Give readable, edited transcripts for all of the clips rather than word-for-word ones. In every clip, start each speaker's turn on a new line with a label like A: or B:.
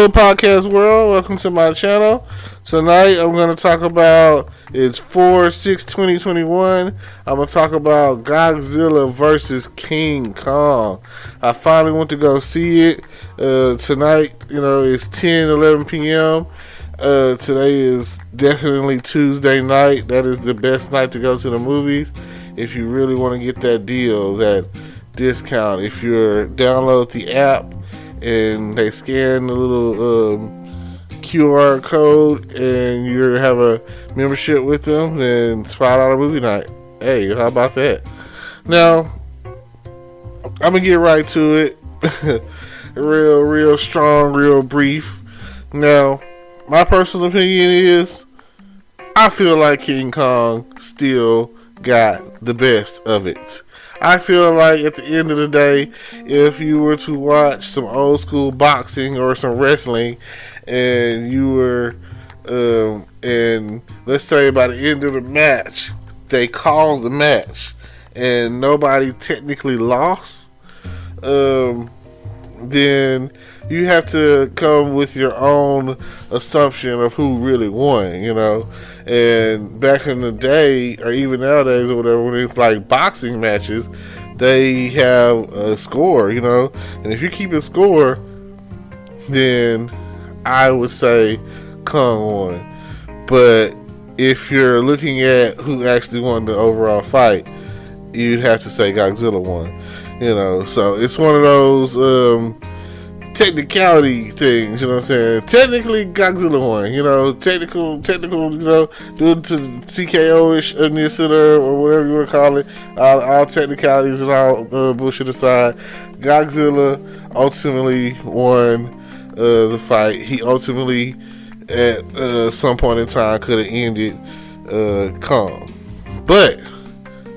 A: Hello, podcast world. Welcome to my channel. Tonight, I'm going to talk about it's 4/6/2021. I'm going to talk about Godzilla vs King Kong. I finally went to go see it tonight. It's 10:11 p.m. Today is definitely Tuesday night. That is the best night to go to the movies if you really want to get that deal, that discount. If you download the app and they scan the little QR code and you have a membership with them, then it's $5 movie night. Hey, how about that? Now, I'm gonna get right to it. real strong, real brief. Now, my personal opinion is I feel like King Kong still got the best of it. I feel like at the end of the day, if you were to watch some old school boxing or some wrestling, and you were, and let's say by the end of the match, they called the match, and nobody technically lost, then you have to come with your own assumption of who really won, And back in the day, or even nowadays or whatever, when it's like boxing matches, they have a score, And if you keep a score, then I would say Kong won. But if you're looking at who actually won the overall fight, you'd have to say Godzilla won. So it's one of those technicality things, you know what I'm saying? Technically, Godzilla won, technical, due to TKO-ish or whatever you want to call it, all technicalities and all bullshit aside, Godzilla ultimately won the fight. He ultimately, at some point in time, could have ended Kong. But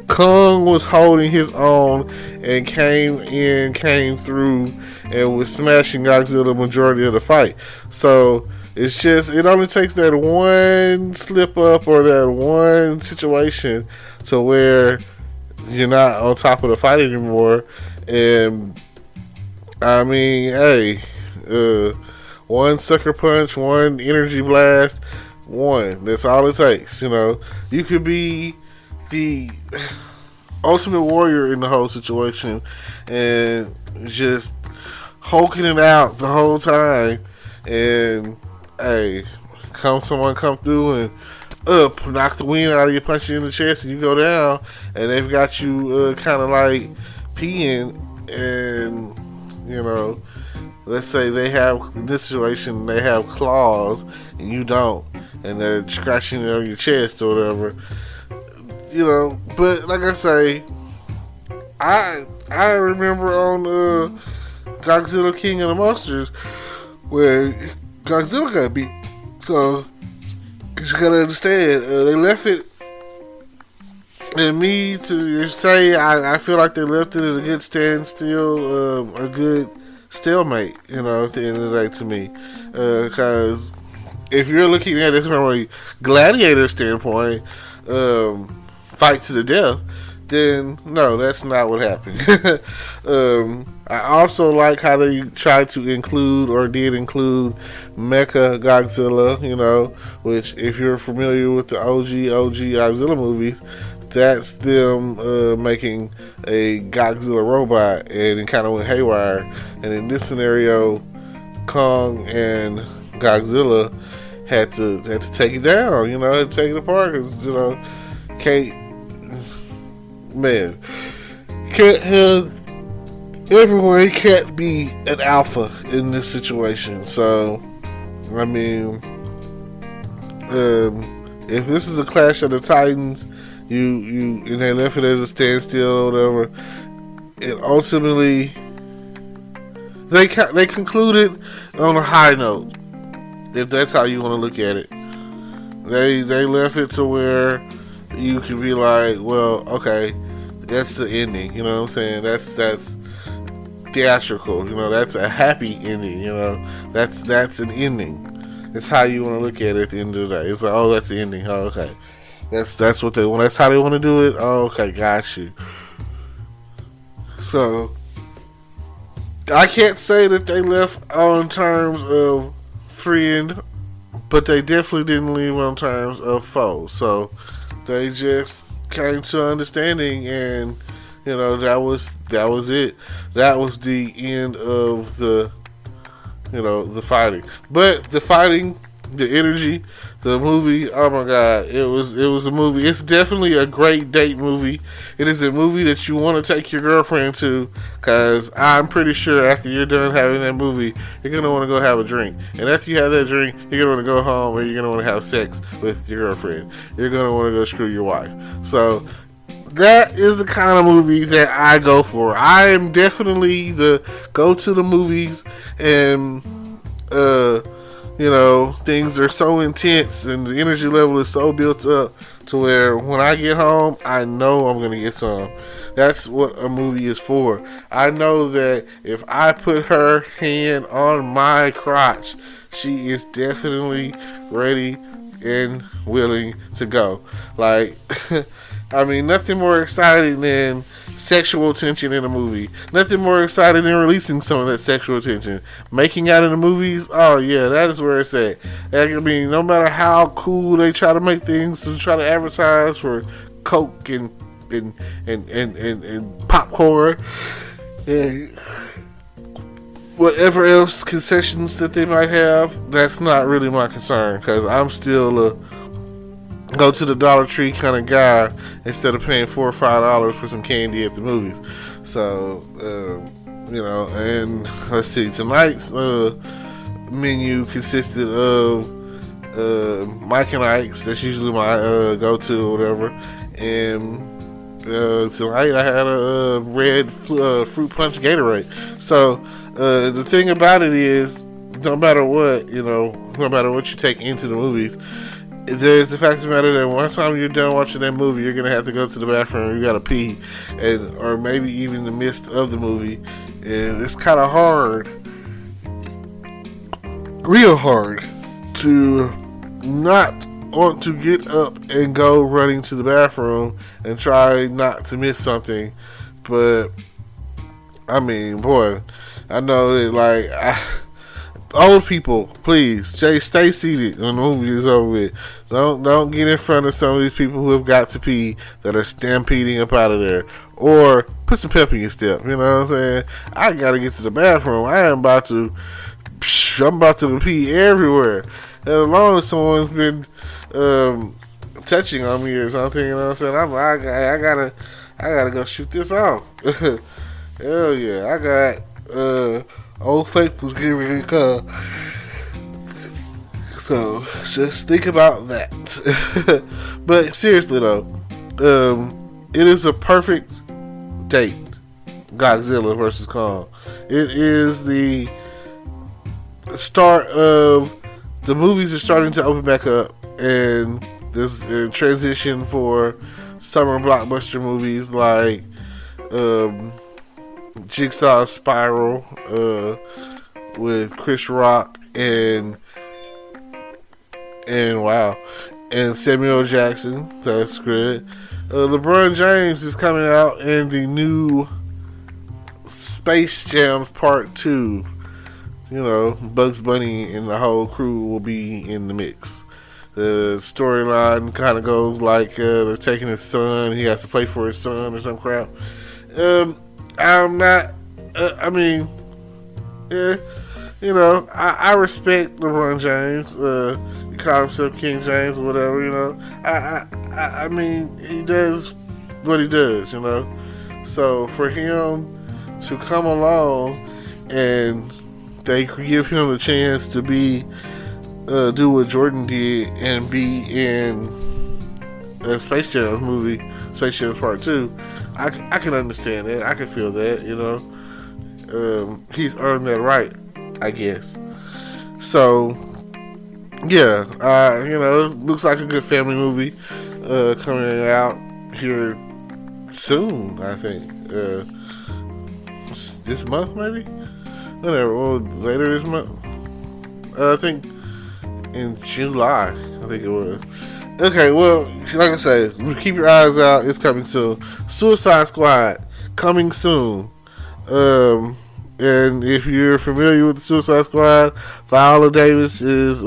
A: Kong was holding his own and came through and was smashing Godzilla the majority of the fight. So it only takes that one slip up or that one situation to where you're not on top of the fight anymore. And I mean, hey, one sucker punch, one energy blast, that's all it takes. You could be the ultimate warrior in the whole situation and just hulking it out the whole time, and hey, someone come through and knock the wind out of you, punch you in the chest, and you go down, and they've got you kind of like peeing, and let's say they have, in this situation, they have claws and you don't, and they're scratching it on your chest or whatever. But like I say, I remember on Godzilla King of the Monsters where Godzilla got beat. So you gotta understand, they left it, and me to say I feel like they left it at a good standstill, a good stalemate. At the end of the day, to me, because if you're looking at it from a gladiator standpoint, fight to the death, then no, that's not what happened. I also like how they tried to include, or did include, Mecha Godzilla, which if you're familiar with the OG Godzilla movies, that's them making a Godzilla robot, and it kind of went haywire. And in this scenario, Kong and Godzilla had to take it down, had to take it apart, because can't have everyone can't be an alpha in this situation. So I mean, if this is a clash of the Titans, and they left it as a standstill or whatever, it ultimately they concluded on a high note, if that's how you want to look at it. They left it to where you can be like, well, okay, that's the ending, you know what I'm saying? That's theatrical, that's a happy ending, that's an ending. It's how you want to look at it at the end of the day. It's like, oh, that's the ending. Oh, okay. That's what they want. That's how they want to do it. Oh, okay, got you. So I can't say that they left on terms of friend, but they definitely didn't leave on terms of foe. So they just came to understanding, and that was it. That was the end of the fighting. But the fighting, the energy, the movie, oh my god, it was a movie. It's definitely a great date movie. It is a movie that you want to take your girlfriend to, because I'm pretty sure after you're done having that movie, you're going to want to go have a drink. And after you have that drink, you're going to want to go home, and you're going to want to have sex with your girlfriend. You're going to want to go screw your wife. So that is the kind of movie that I go for. I am definitely the go to the movies, and things are so intense and the energy level is so built up to where when I get home, I know I'm going to get some. That's what a movie is for. I know that if I put her hand on my crotch, she is definitely ready and willing to go. Like, I mean, nothing more exciting than sexual tension in a movie. Nothing more exciting than releasing some of that sexual tension. Making out in the movies, oh yeah, that is where it's at. I mean, no matter how cool they try to make things to try to advertise for Coke and popcorn and whatever else concessions that they might have, that's not really my concern, because I'm still a go to the Dollar Tree kind of guy instead of paying $4 or $5 for some candy at the movies. So, and let's see, tonight's menu consisted of Mike and Ike's. That's usually my go-to or whatever. And tonight I had a red fruit punch Gatorade. So the thing about it is, no matter what you take into the movies, there's the fact of the matter that one time you're done watching that movie, you're gonna have to go to the bathroom. You gotta pee, or maybe even in the midst of the movie, and it's kind of hard, real hard, to not want to get up and go running to the bathroom and try not to miss something. But I mean, boy, I know that old people, please, stay seated when the movie is over with. Don't get in front of some of these people who have got to pee that are stampeding up out of there. Or put some pep in your step. You know what I'm saying? I gotta get to the bathroom. I'm about to pee everywhere. As long as someone's been touching on me or something, you know what I'm saying? I gotta go shoot this off. Hell yeah, I got Old Faithful's getting ready to come. So just think about that. But seriously though, it is a perfect date. Godzilla vs Kong. It is the start of the movies are starting to open back up, and there's a transition for summer blockbuster movies like Jigsaw Spiral with Chris Rock and Samuel Jackson. That's good. LeBron James is coming out in the new Space Jam Part 2. Bugs Bunny and the whole crew will be in the mix. The storyline kind of goes like they're taking his son. He has to play for his son or some crap. I'm not. I respect LeBron James. He calls himself King James or whatever. I mean, he does what he does. So for him to come along and they give him the chance to do what Jordan did and be in a Space Jam movie, Space Jam Part 2. I can understand that. I can feel that, he's earned that right, I guess. So, yeah, it looks like a good family movie coming out here soon, I think. This month, maybe? Whatever, later this month. I think in July, I think it was. Okay, well, like I said, keep your eyes out. It's coming soon. Suicide Squad coming soon. And if you're familiar with the Suicide Squad, Viola Davis is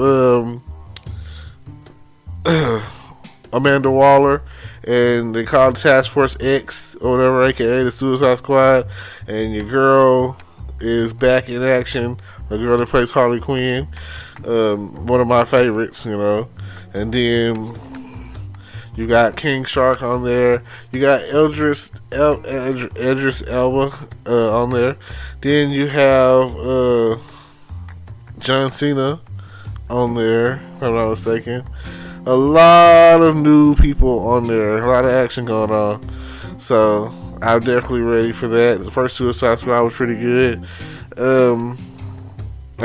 A: Amanda Waller, and they call it Task Force X or whatever, aka the Suicide Squad. And your girl is back in action. The girl that plays Harley Quinn, one of my favorites, you know. And then you got King Shark on there. You got Idris Elba on there. Then you have John Cena on there, if I'm not mistaken. A lot of new people on there. A lot of action going on. So I'm definitely ready for that. The first Suicide Squad was pretty good. I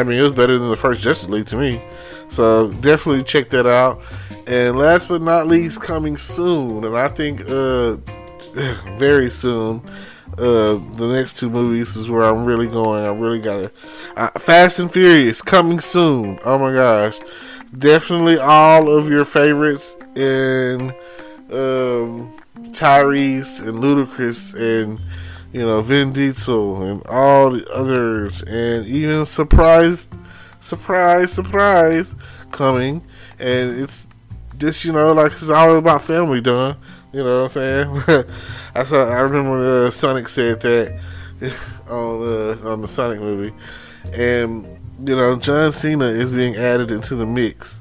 A: mean, it was better than the first Justice League to me. So definitely check that out. And last but not least, coming soon, and I think very soon, the next two movies is where I'm really going. I really gotta Fast and Furious coming soon. Oh my gosh, definitely all of your favorites, and Tyrese and Ludacris and Vin Diesel and all the others, and even surprise coming. And it's just, like, it's all about family done. You know what I'm saying? I remember when Sonic said that on the Sonic movie. And, John Cena is being added into the mix.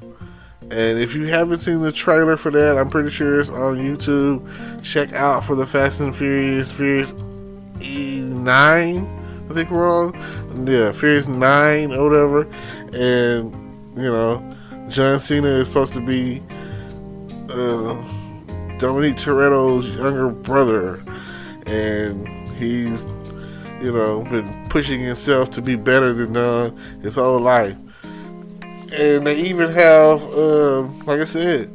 A: And if you haven't seen the trailer for that, I'm pretty sure it's on YouTube. Check out for the Fast and Furious 9, I think we're on. Yeah, Furious 9 or whatever. And, John Cena is supposed to be Dominique Toretto's younger brother, and he's been pushing himself to be better than Don his whole life. And they even have like I said,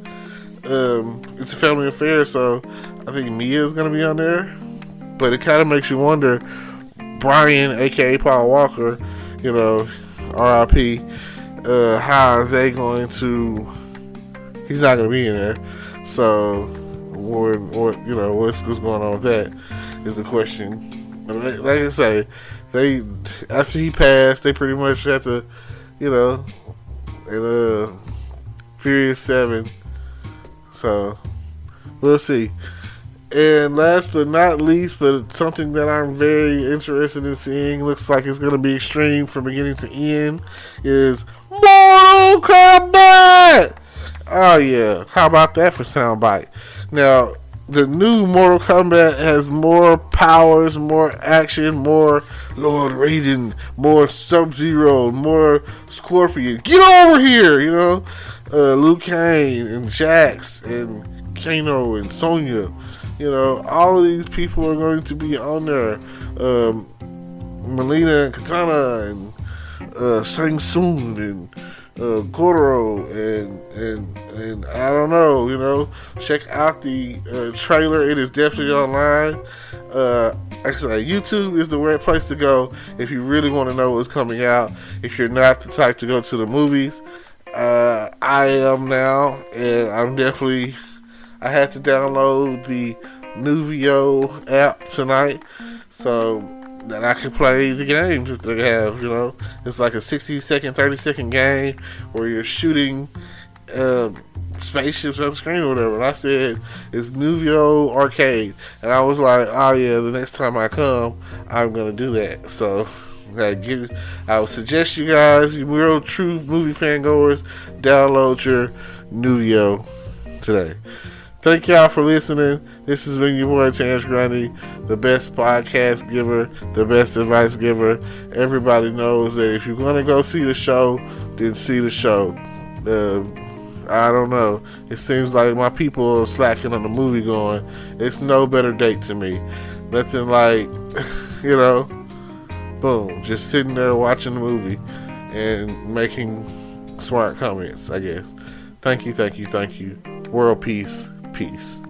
A: it's a family affair, so I think Mia's gonna be on there. But it kind of makes you wonder, Brian aka Paul Walker, RIP, how are they going to, he's not going to be in there. So, what's going on with that is the question. Like I say, after he passed, they pretty much had to, in Furious 7. So, we'll see. And last but not least, but something that I'm very interested in seeing, looks like it's going to be extreme from beginning to end, is Mortal Kombat! Oh yeah, how about that for soundbite? Now, the new Mortal Kombat has more powers, more action, more Lord Raiden, more Sub-Zero, more Scorpion. Get over here, Liu Kang and Jax and Kano and Sonya. All of these people are going to be on there. Melina and Katana and Shang Tsung and Goro and I don't know, check out the trailer. It is definitely online. Actually, YouTube is the right place to go if you really want to know what's coming out. If you're not the type to go to the movies, I am now, and I had to download the Nuvio app tonight so that I can play the games that they have. It's like a 60-second, 30-second game where you're shooting spaceships on the screen or whatever. And I said, it's Nuvio Arcade. And I was like, oh yeah, the next time I come, I'm going to do that. So I would suggest you guys, you real true movie fan goers, download your Nuvio today. Thank y'all for listening. This has been your boy Terrence Grundy, the best podcast giver, the best advice giver. Everybody knows that if you're going to go see the show, then see the show. I don't know. It seems like my people are slacking on the movie going. It's no better date to me. Nothing like, boom, just sitting there watching the movie and making smart comments, I guess. Thank you. World peace. Peace.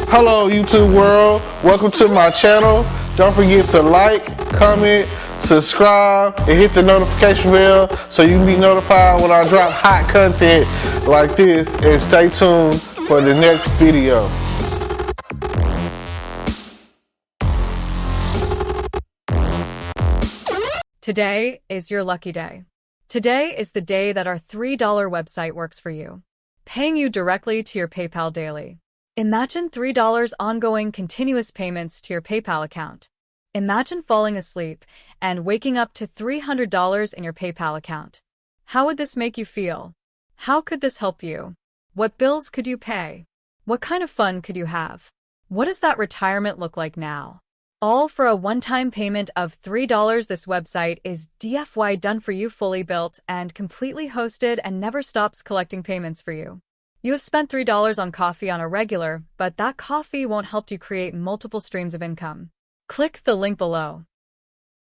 A: Hello YouTube world, welcome to my channel. Don't forget to like, comment, subscribe, and hit the notification bell so you can be notified when I drop hot content like this, and stay tuned for the next video.
B: Today is your lucky day. Today is the day that our $3 website works for you, paying you directly to your PayPal daily. Imagine $3 ongoing continuous payments to your PayPal account. Imagine falling asleep and waking up to $300 in your PayPal account. How would this make you feel? How could this help you? What bills could you pay? What kind of fun could you have? What does that retirement look like now? All for a one-time payment of $3. This website is DFY done for you, fully built and completely hosted, and never stops collecting payments for you. You have spent $3 on coffee on a regular, but that coffee won't help you create multiple streams of income. Click the link below.